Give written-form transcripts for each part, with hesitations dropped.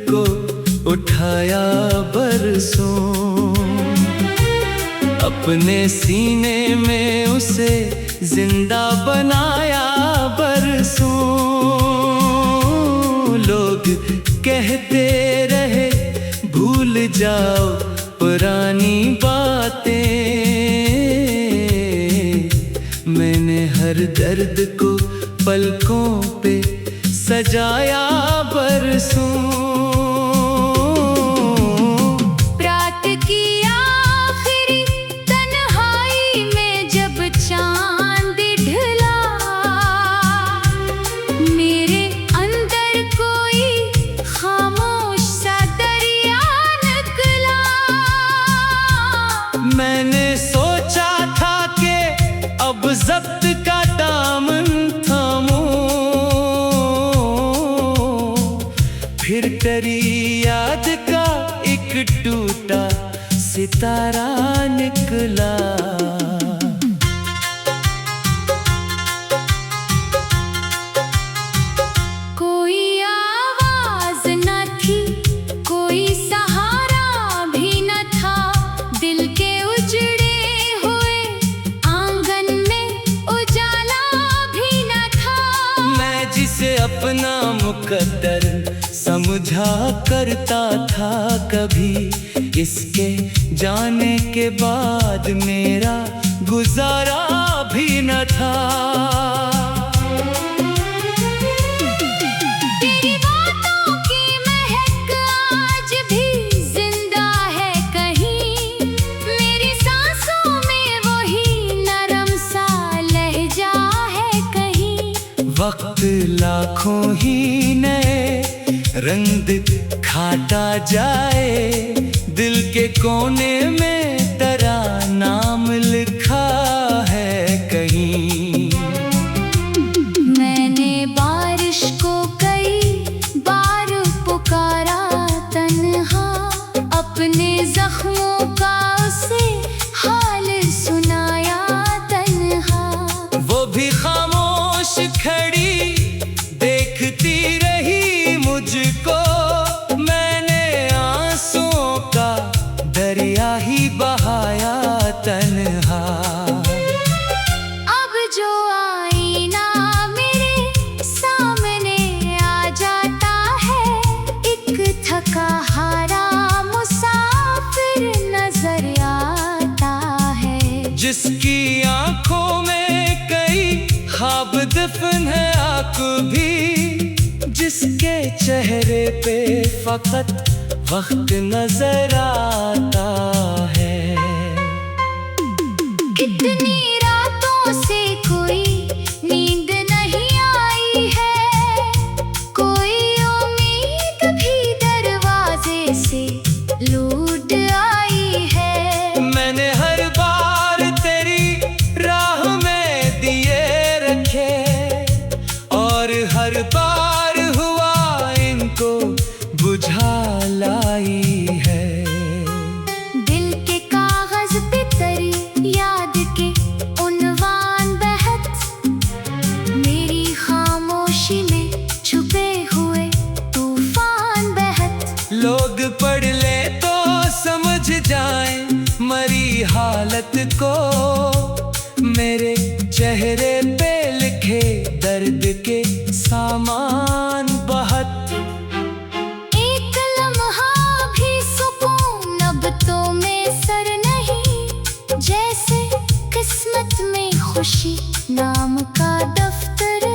को उठाया बरसों, अपने सीने में उसे जिंदा बनाया बरसों। लोग कहते रहे भूल जाओ पुरानी बातें, मैंने हर दर्द को पलकों पे सजाया बरसों। रात की आखिरी तन्हाई में जब चांद ढला, मेरे अंदर कोई खामोश सा दरिया निकला। मैंने सोचा था कि अब ज़ब्त का दामन थामूं, फिर तेरी याद का एक टूटा सितारा निकला। कोई आवाज न थी, कोई सहारा भी न था, दिल के उजड़े हुए आंगन में उजाला भी न था। मैं जिसे अपना मुकद्दर समझा करता था, कभी इसके जाने के बाद मेरा गुजारा भी न था। तेरी बातों की महक आज भी जिंदा है कहीं, मेरी सांसों में वही नरम सा लहजा है कहीं। वक्त लाखों ही नए रंग खाटा जाए, दिल के कोने में तेरा नाम लिखा है कहीं। मैंने बारिश को कई बार पुकारा तन्हा, अपने जख्मों का उसे हाल सुनाया तन्हा। वो भी खामोश खड़ी देखती रही मुझको, मैंने आंसुओं का दरिया ही बहाया तन्हा। अब जो आईना मेरे सामने आ जाता है, एक थका हारा मुसाफिर नजर आता है। जिसकी आंखों में कई ख्वाब दफन है आँख भी, जिसके चेहरे पे फकत वक्त नजर आता है। कितनी रातों से कोई नींद नहीं आई है, कोई उम्मीद भी दरवाजे से लूट आई है। मैंने हर बार तेरी राह में दिए रखे, और हर बार हुआ इनको बुझा लाई है। दिल के कागज पे तेरी याद के उन्वान बहत, मेरी खामोशी में छुपे हुए तूफान बहत। लोग पढ़ ले तो समझ जाए मरी हालत को, मेरे चेहरे पे लिखे दर्द के सामान बहत। एक लम्हा भी सुकून अब तो में सर नहीं, जैसे किस्मत में खुशी नाम का दफ्तर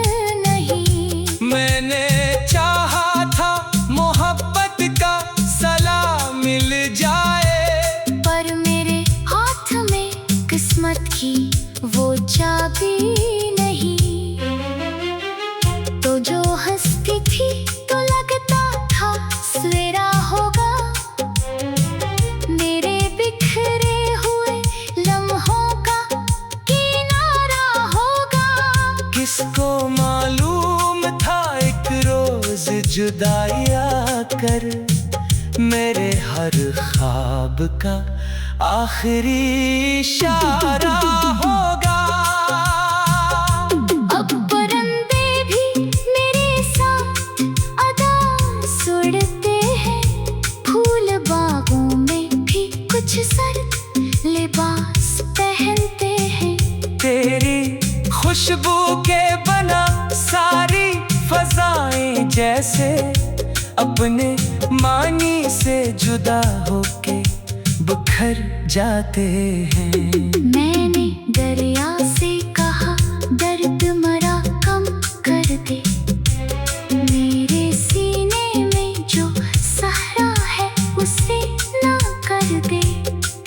नहीं। मैंने चाहा था मोहब्बत का सलाम मिल जाए, पर मेरे हाथ में किस्मत की वो चाबी नहीं। तो जो हंसती थी तो लगता था सवेरा होगा, मेरे बिखरे हुए लम्हों का किनारा होगा। किसको मालूम था एक रोज जुदाई आकर मेरे हर ख्वाब का आखिरी इशारा होगा। अब परिंदे भी मेरे साथ अदा सुड़ते मानी से जुदा होके बिखर जाते हैं। मैंने दरिया से कहा दर्द मरा कम कर दे, मेरे सीने में जो सहरा है उसे ना कर दे।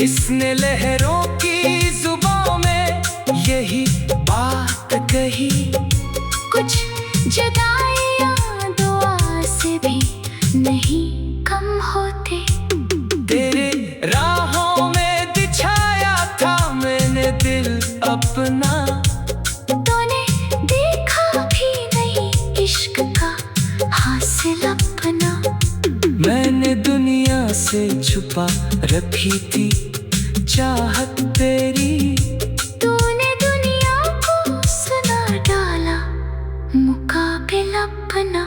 इसने लहरों की जुबां में यही बात कही, कुछ जुदाइयां दुआ से भी नहीं कम होते। तेरे राहों में बिछाया था मैंने दिल अपना, तूने देखा भी नहीं इश्क का हासिल अपना। मैंने दुनिया से छुपा रखी थी चाहत तेरी, तूने दुनिया को सुना डाला मुकाबिल अपना।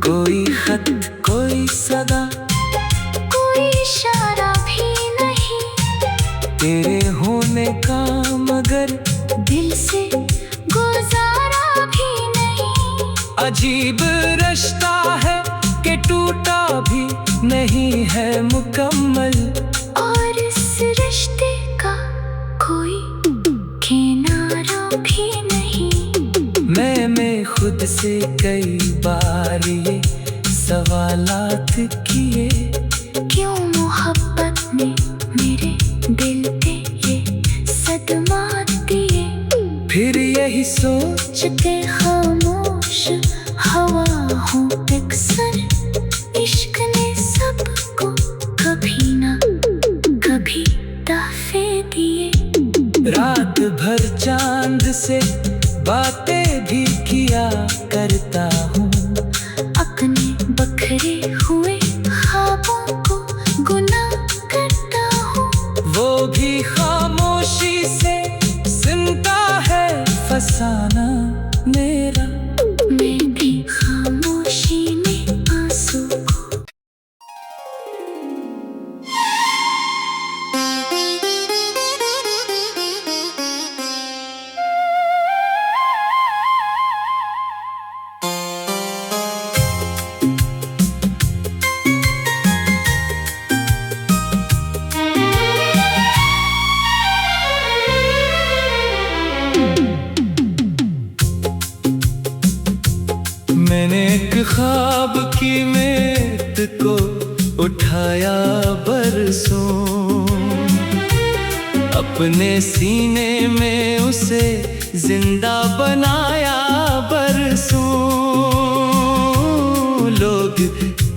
कोई खत कोई सदा कोई इशारा भी नहीं तेरे होने का, मगर दिल से गुजारा भी नहीं। अजीब रिश्ता है कि टूटा भी नहीं है मुकम्मल, और इस रिश्ते का कोई किनारा भी नहीं। मैं खुद से कई बार ये सवालात किए, क्यों मोहब्बत ने मेरे दिल पे ये सदमा दिए। फिर यही सोच सोचते खामोश हवा हूँ अक्सर, इश्क ने सबको कभी ना कभी तोहफे दिए। रात भर चांद से बातें भी किया करता हूँ, अपने बखरे हुए ख्वाबों को गुनाह करता हूँ। वो भी खामोशी से सुनता है फसाना मेरा। मैं भी खामोशी में आंसू को मैंने एक ख्वाब की मेट को उठाया बरसों, अपने सीने में उसे जिंदा बनाया बरसों। लोग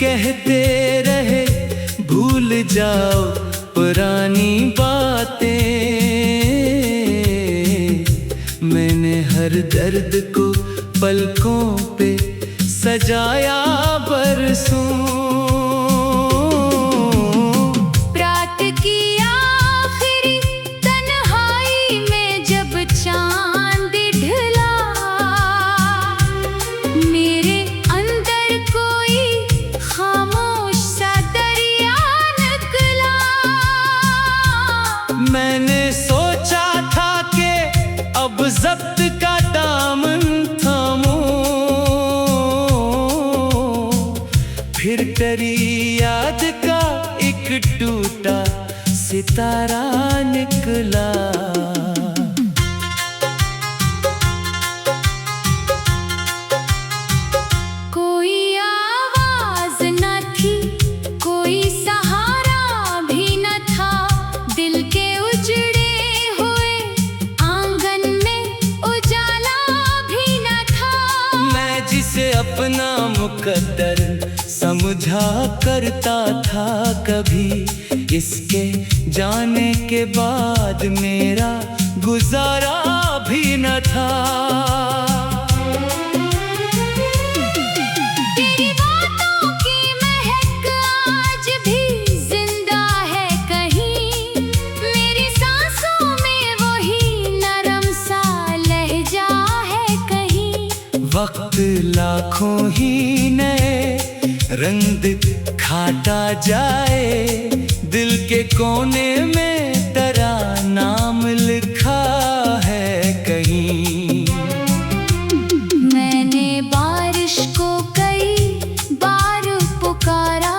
कहते रहे भूल जाओ पुरानी बातें, मैंने हर दर्द को पलकों पे सजाया बरसों। रात की आखिरी तन्हाई में जब चांद ढला, मेरे अंदर कोई खामोश सा दरिया निकला। मैंने सोचा था कि अब जब्त का दामन थामूं, फिर तेरी याद का एक टूटा सितारा निकला। कोई आवाज न थी, कोई सहारा भी न था, दिल के उजड़े हुए आंगन में उजाला भी न था। मैं जिसे अपना मुकद्दर समझा करता था, कभी इसके जाने के बाद मेरा गुजारा भी न था। तेरी बातों की महक आज भी जिंदा है कहीं, मेरी सांसों में वही नरम सा लहजा है कहीं। वक्त लाखों ही नए रंग खाटा जाए, दिल के कोने में तेरा नाम लिखा है कहीं। मैंने बारिश को कई बार पुकारा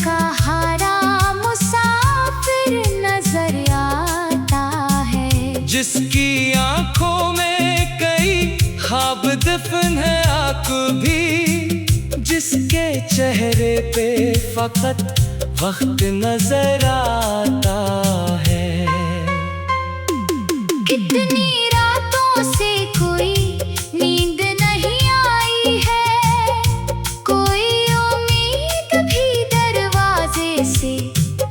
का हारा मुसाफिर नजर आता है। जिसकी आंखों में कई ख्वाब दफन है आंख भी, जिसके चेहरे पे फकत वक्त नजर आता है। कितनी रातों से कोई नींद नहीं आई है, कोई उम्मीद भी दरवाजे से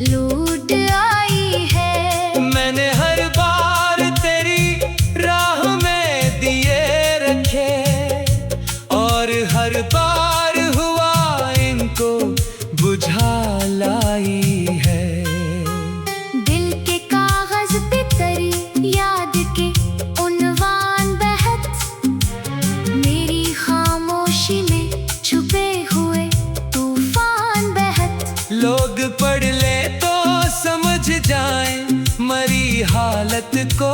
लूट आई है। मैंने हर बार तेरी राह में दिए रखे, और हर बार हुआ इनको बुझा लाई है। दिल के कागज पे तेरी याद के उन्वान बहत, मेरी खामोशी में छुपे हुए तूफान बहत। लोग पढ़ ले तो समझ जाए मरी हालत को,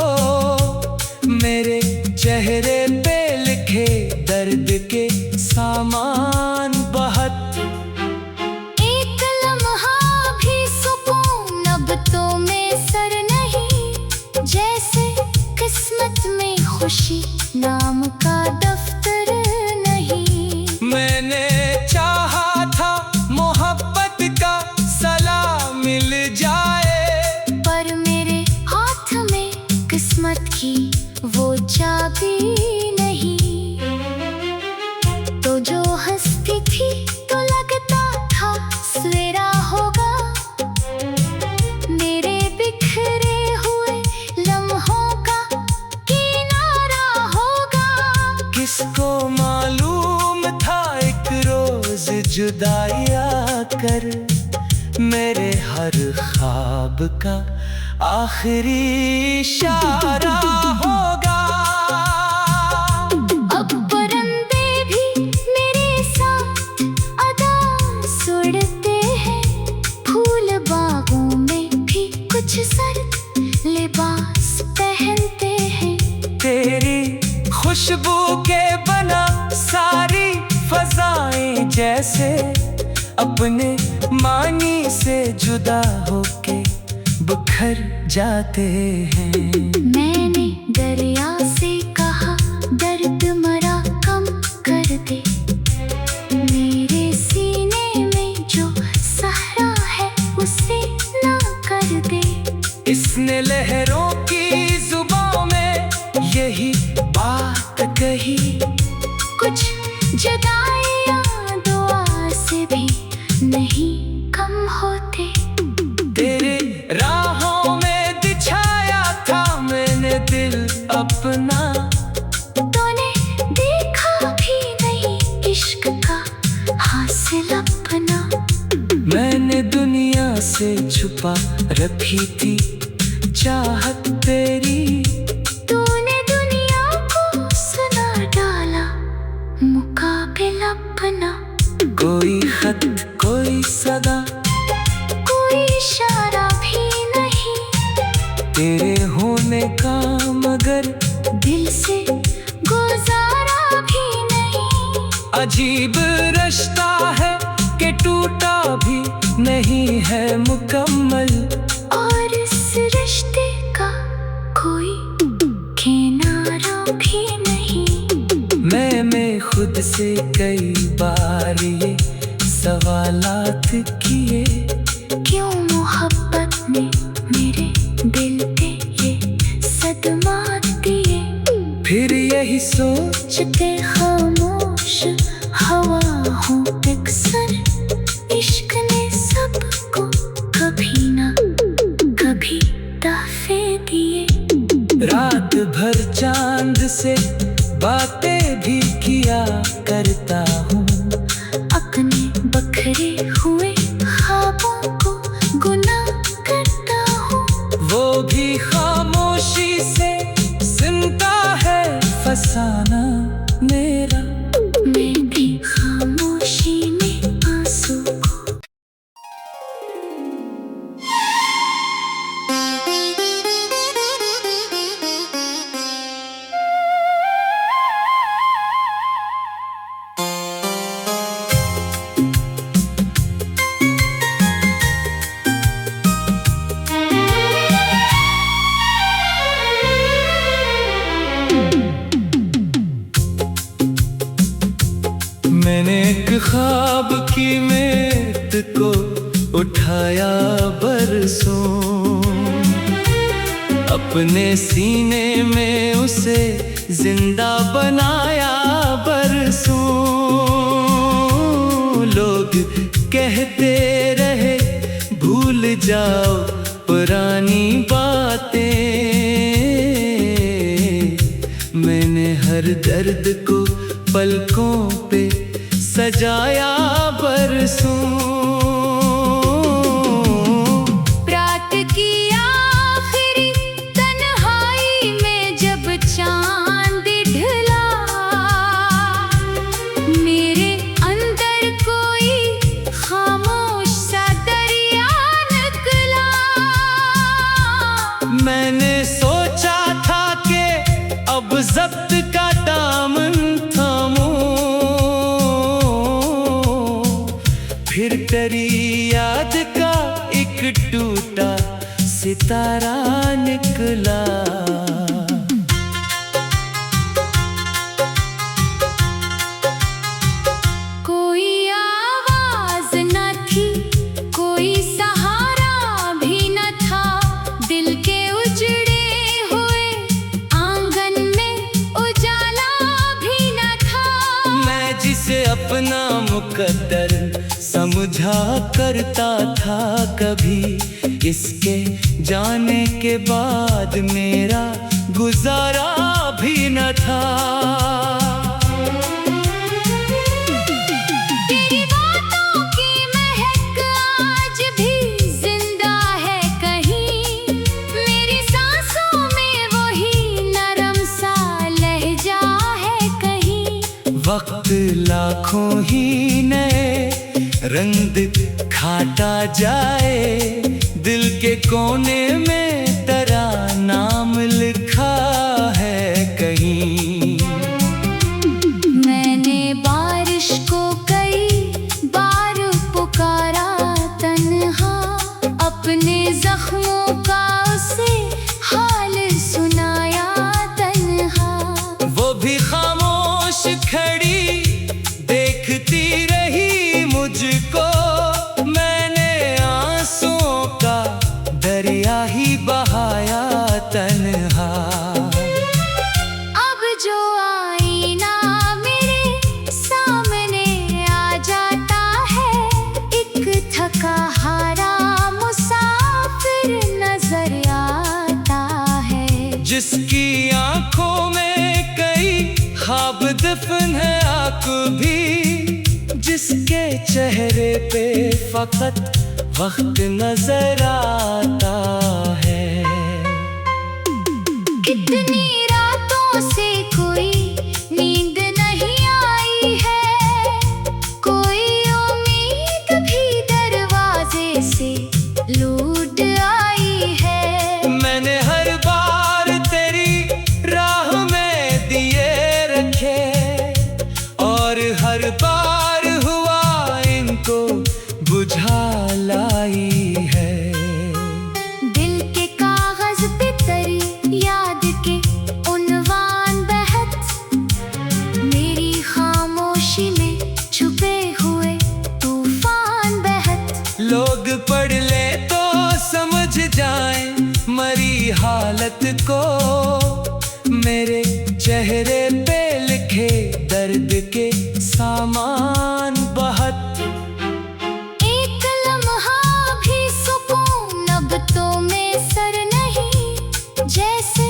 मेरे चेहरे पे लिखे दर्द के सामान बहुत। एक लम्हा भी सुकून अब तो में सर नहीं, जैसे किस्मत में खुशी नाम का दफ्तर नहीं। मैंने चाहा था मोहब्बत का सलाम मिल जाए, पर मेरे हाथ में किस्मत की वो चाबी नहीं। तो जो हंसती थी तो लगता था सवेरा होगा, मेरे बिखरे हुए लम्हों का किनारा होगा। किसको मालूम था एक रोज जुदाई आकर मेरे हर ख्वाब का आखिरी इशारा होगा। अब परिंदे भी मेरे साथ अदा सुड़ते हैं, फूल बागों में भी कुछ सर्द लिबास पहनते हैं। तेरी खुशबू के बना सारी फजाएं जैसे अपने मानी से जुदा होके बिखर जाते हैं। मैंने दरिया से कहा दर्द मरा कम कर दे, मेरे सीने में जो सहरा है उसे ना कर दे। इसने लहरों की जुबां में यही बात कही, कुछ जुदाइयां दुआ से भी नहीं कम होते। तेरे राहों में बिछाया था मैंने दिल अपना, तूने देखा भी नहीं इश्क का हासिल अपना। मैंने दुनिया से छुपा रखी थी चाहत तेरी, तूने दुनिया को सुना डाला मुकाबिल अपना। कोई खत कोई सदा कोई इशारा भी नहीं, तेरे होने का मगर दिल से गुजारा भी नहीं। अजीब रिश्ता है कि टूटा भी नहीं है मुकम्मल, और इस रिश्ते का कोई किनारा भी नहीं। मैं खुद से कई बार ये सवालात किए, क्यों मोहब्बत ने मेरे दिल पे ये सदमा दिए। फिर यही सोचते खामोश हवा हूँ अक्सर, इश्क ने सबको कभी ना कभी तोहफे दिए। रात भर चांद से बातें भी किया करता हूँ, अपने बखरे हुए ख्वाबों को गुना करता हूँ। वो भी खामोशी से सुनता है फसाना मेरा, मैं भी खामोशी में आंसू को। उठाया बरसों, अपने सीने में उसे जिंदा बनाया बरसों। लोग कहते रहे भूल जाओ पुरानी बातें, मैंने हर दर्द को पलकों पे सजाया बरसों। रात की आखिरी तन्हाई में जब चांद ढला, मेरे अंदर कोई खामोश सा दरिया निकला। मैंने सोचा था कि अब ज़ब्त का दामन थामूं, फिर तेरी याद का एक टूटा सितारा निकला। कोई आवाज न थी, कोई सहारा भी न था, दिल के उजड़े हुए आंगन में उजाला भी न था। मैं जिसे अपना मुकद्दर समझा करता था, कभी इसके जाने के बाद मेरा गुजारा भी न था। तेरी बातों की महक आज भी जिंदा है कहीं, मेरी सांसों में वही नरम सा लहजा है कहीं। वक्त लाखों ही नए रंग खाटा जाए, दिल के कोने में तेरा नाम लिखा है कहीं। मैंने बारिश को कई बार पुकारा तन्हा, अपने जख्मों का उसे हाल सुनाया तन्हा। वो भी खामोश खड़ी देखती रही मुझको, मैंने आंसुओं का दरिया ही बहाया तन्हा। अब जो आईना मेरे सामने आ जाता है, एक थका हारा मुसाफिर नजर आता है। जिसकी आंखों में कई ख्वाब दफन है आंख भी, जिसके चेहरे पे फकत वक्त नजर आता है। कितनी रातों से कोई नींद नहीं आई है, कोई उम्मीद भी दरवाजे से लूट आई है। मैंने हर बार तेरी राह में दिए रखे, और हर बार हुआ इनको बुझा लाई है। दिल के कागज पे तेरी याद के उन्वान बहत, मेरी खामोशी में छुपे हुए तूफान बहत। लोग पढ़ ले तो समझ जाए मरी हालत को, मेरे चेहरे पे लिखे दर्द के सामान बहत। एक लम्हा भी सुकून अब तो में सर नहीं, जैसे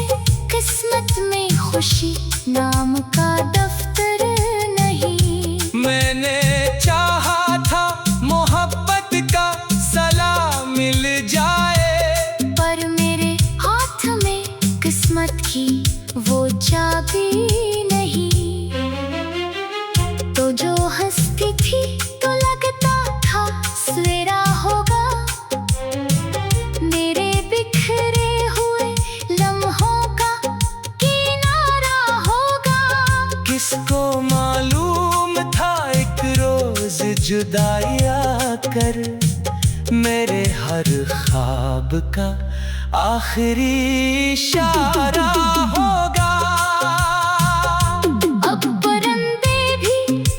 किस्मत में खुशी नाम का दफ्तर नहीं। मैंने चाहा था मोहब्बत का सलाम मिल जाए, पर मेरे हाथ में किस्मत की वो चाबी नहीं। तो जो हंसती थी तो लगता था सवेरा होगा, मेरे बिखरे हुए लम्हों का किनारा होगा। किसको मालूम था एक रोज जुदाई आकर मेरे हर ख्वाब का आखिरी इशारा होगा। अब परिंदे भी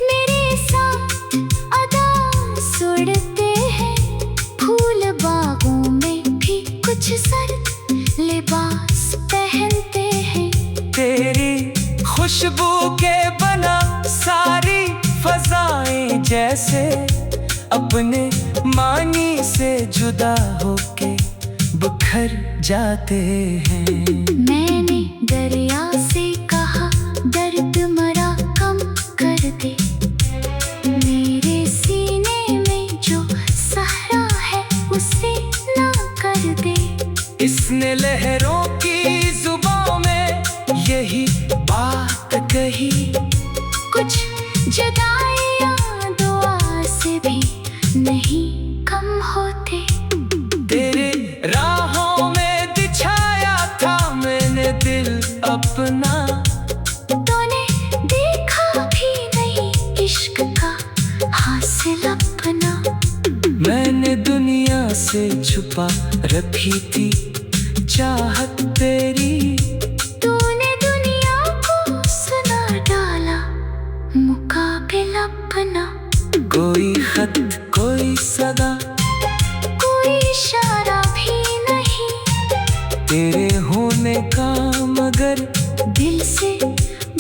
मेरे साथ अदा सुड़ते हैं, जुदा होके बिखर जाते हैं। मैंने दरिया से कहा दर्द मरा कम कर दे, मेरे सीने में जो सहरा है उसे ना कर दे। इसने लहरों की जुबां में यही बात कही, कुछ जुदाइयां दुआ से भी नहीं कम होते। तेरे राहों में बिछाया था मैंने दिल अपना, तूने देखा भी नहीं इश्क का हासिल अपना। मैंने दुनिया से छुपा रखी थी चाहत तेरी, तूने दुनिया को सुना डाला मुकाबिल अपना। कोई खत कोई सदा कोई इशारा भी नहीं तेरे होने का, मगर दिल से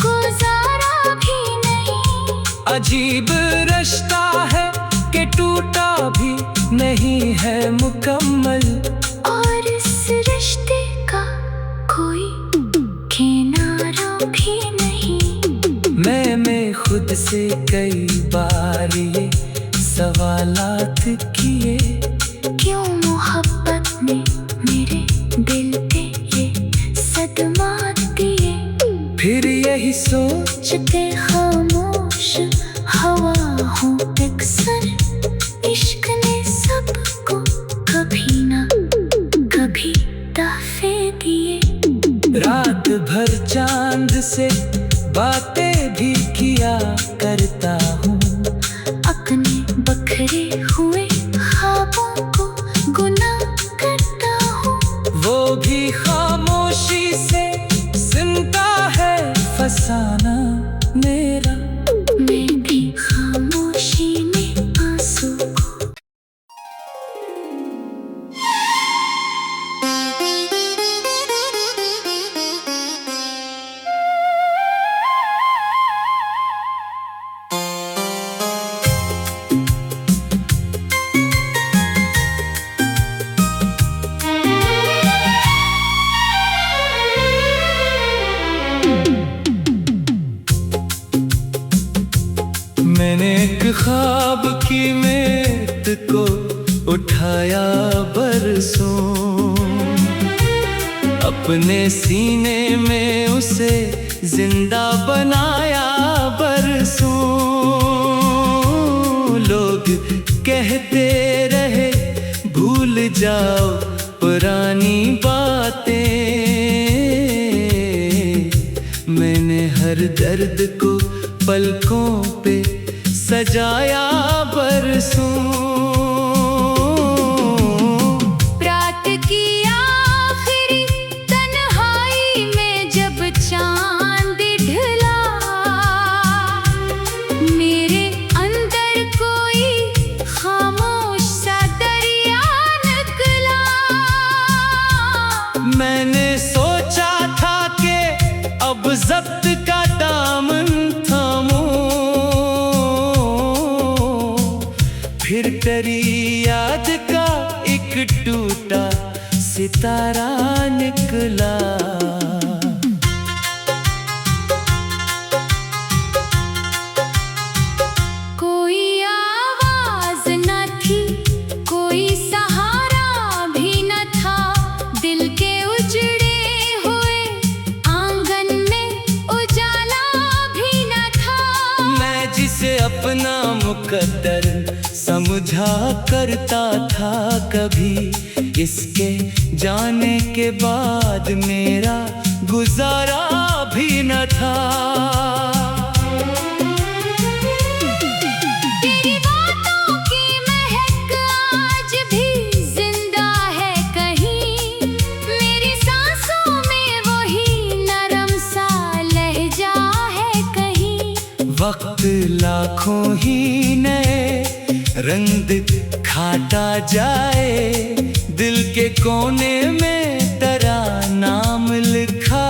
गुजारा भी नहीं। अजीब रिश्ता है कि टूटा भी नहीं है मुकम्मल, और इस रिश्ते का कोई किनारा भी नहीं। मैं खुद से कई बार ये सवालात किए, क्यों मोहब्बत ने मेरे दिल पे ये सदमात दिए। फिर यही सोच सोचते खामोश हवा हूँ अक्सर, इश्क ने सबको कभी ना कभी तोहफे दिए। रात भर चांद से बातें भी किया करता हूँ, अपने बखरे हुए ख्वाबों को गुनाह करता हूँ। वो भी खामोशी से सुनता है फसाना मेरा। मैं भी खामोशी में आंसू को मैंने एक ख्वाब की मेट को उठाया बरसों, अपने सीने में उसे जिंदा बनाया बरसों। लोग कहते रहे भूल जाओ पुरानी बातें, मैंने हर दर्द को पलकों पे सजाया बरसों। रात की आखिरी तन्हाई में जब चांद ढला, मेरे अंदर कोई खामोश सा दरिया निकला। मैंने सोचा था कि अब जब्त का दामन थामूं, फिर तेरी याद का एक टूटा सितारा निकला। कोई आवाज न थी, कोई सहारा भी न था, दिल के उजड़े हुए आंगन में उजाला भी न था। मैं जिसे अपना मुकद्दर समझा करता था, कभी इसके जाने के बाद मेरा गुजारा भी न था। तेरी बातों की महक आज भी जिंदा है कहीं, मेरी सांसों में वही नरम सा लहजा है कहीं। वक्त लाखों ही नए रंग खाटा जाए, दिल के कोने में तेरा नाम लिखा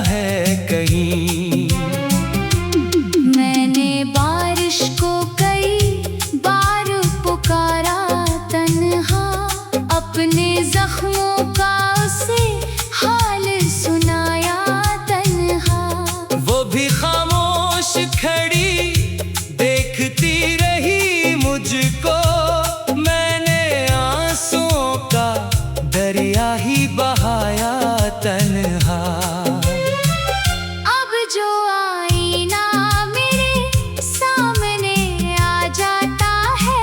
है कहीं। मैंने बारिश को कई बार पुकारा तन्हा, अपने जख्मों का उसे हाल सुनाया तन्हा। वो भी खामोश खड़ी देखती रही मुझको, मैंने आंसुओं का दरिया ही बहाया तन्हा। अब जो आईना मेरे सामने आ जाता है,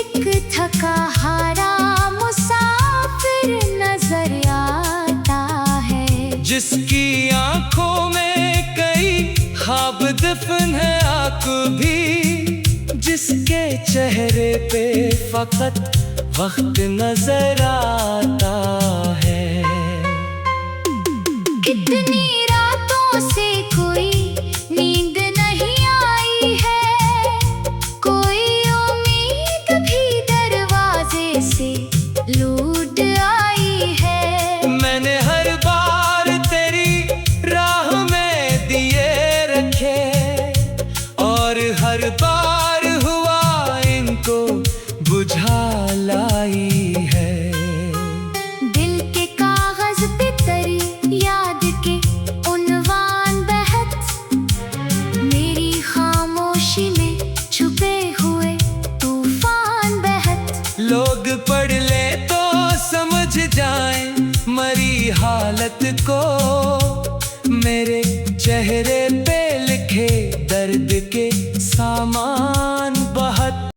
एक थका हारा मुसाफिर नजर आता है। जिसकी आंखों में कई ख्वाब दफन है आंख भी, जिसके चेहरे पे फकत वक्त नजर आता है। कितनी रातों से कोई नींद नहीं आई है, कोई उम्मीद भी दरवाजे से लूट आई है। मैंने हर बार तेरी राह में दिए रखे, और हर बार हुआ इनको बुझा लाई है। दिल के कागज पे तेरी याद के उन्वान बहत, मेरी खामोशी में छुपे हुए तूफान बहत। लोग पढ़ ले तो समझ जाएं मरी हालत को, मेरे चेहरे